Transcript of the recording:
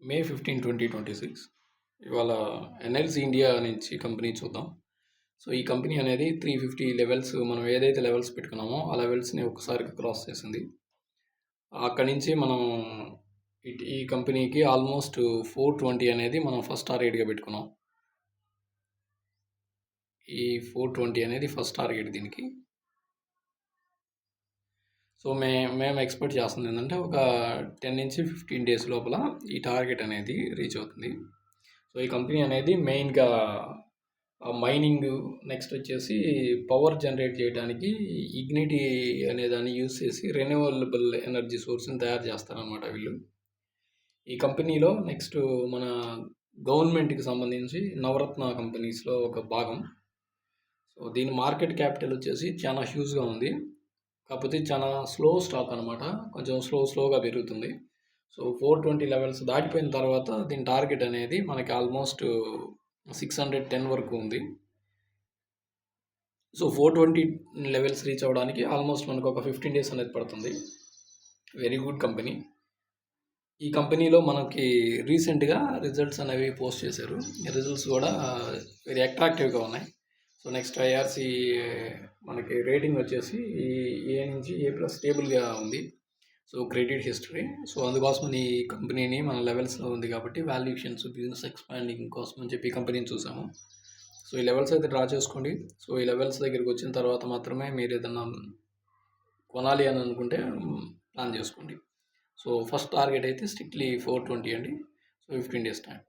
మే 15, 2026 ఇవాళ NLC India నుంచి company చూద్దాం. సో ఈ కంపెనీ అనేది 350 లెవెల్స్ మనం ఏదైతే లెవెల్స్ పెట్టుకున్నామో ఆ లెవెల్స్ని ఒక్కసారిగా క్రాస్ చేసింది. అక్కడి నుంచి మనం ఈ కంపెనీకి ఆల్మోస్ట్ 420 అనేది మనం ఫస్ట్ టార్గెట్గా పెట్టుకున్నాం. ఈ 420 అనేది ఫస్ట్ టార్గెట్ దీనికి. సో మేము ఎక్స్పెక్ట్ చేస్తుంది ఏంటంటే ఒక 10 నుంచి 15 డేస్ లోపల ఈ టార్గెట్ అనేది రీచ్ అవుతుంది. సో ఈ కంపెనీ అనేది మెయిన్గా మైనింగ్, నెక్స్ట్ వచ్చేసి పవర్ జనరేట్ చేయడానికి ఇగ్నిటీ అనే దాన్ని యూజ్ చేసి రెన్యూవబుల్ ఎనర్జీ సోర్స్ని తయారు చేస్తారనమాట వీళ్ళు. ఈ కంపెనీలో నెక్స్ట్ మన గవర్నమెంట్కి సంబంధించి నవరత్న కంపెనీస్లో ఒక భాగం. సో దీని మార్కెట్ క్యాపిటల్ వచ్చేసి చాలా హ్యూజ్గా ఉంది. కాకపోతే చాలా స్లో స్టాక్ అనమాట, కొంచెం స్లోగా పెరుగుతుంది. సో 420 లెవెల్స్ దాటిపోయిన తర్వాత దీని టార్గెట్ అనేది మనకి ఆల్మోస్ట్ 610 వరకు ఉంది. సో 420 లెవెల్స్ రీచ్ అవ్వడానికి ఆల్మోస్ట్ మనకు ఒక 15 డేస్ అనేది పడుతుంది. Very good company. ఈ కంపెనీలో మనకి రీసెంట్గా రిజల్ట్స్ అనేవి పోస్ట్ చేశారు. రిజల్ట్స్ కూడా వెరీ అట్రాక్టివ్గా ఉన్నాయి. సో నెక్స్ట్ ఐఆర్సి మనకి రేటింగ్ వచ్చేసి ఏ నుంచి A+ స్టేబుల్గా ఉంది. So credit history. సో అందుకోసం ఈ కంపెనీని మన లెవెల్స్లో ఉంది కాబట్టి వాల్యుయేషన్స్, బిజినెస్ ఎక్స్పాండింగ్ కోసం అని చెప్పి ఈ కంపెనీని చూసాము. సో ఈ లెవెల్స్ అయితే డ్రా చేసుకోండి. సో ఈ లెవెల్స్ దగ్గరికి వచ్చిన తర్వాత మాత్రమే మీరు ఏదన్నా కొనాలి అని అనుకుంటే ప్లాన్ చేసుకోండి. సో ఫస్ట్ టార్గెట్ అయితే స్ట్రిక్ట్లీ 420 అండి. So 15 days time.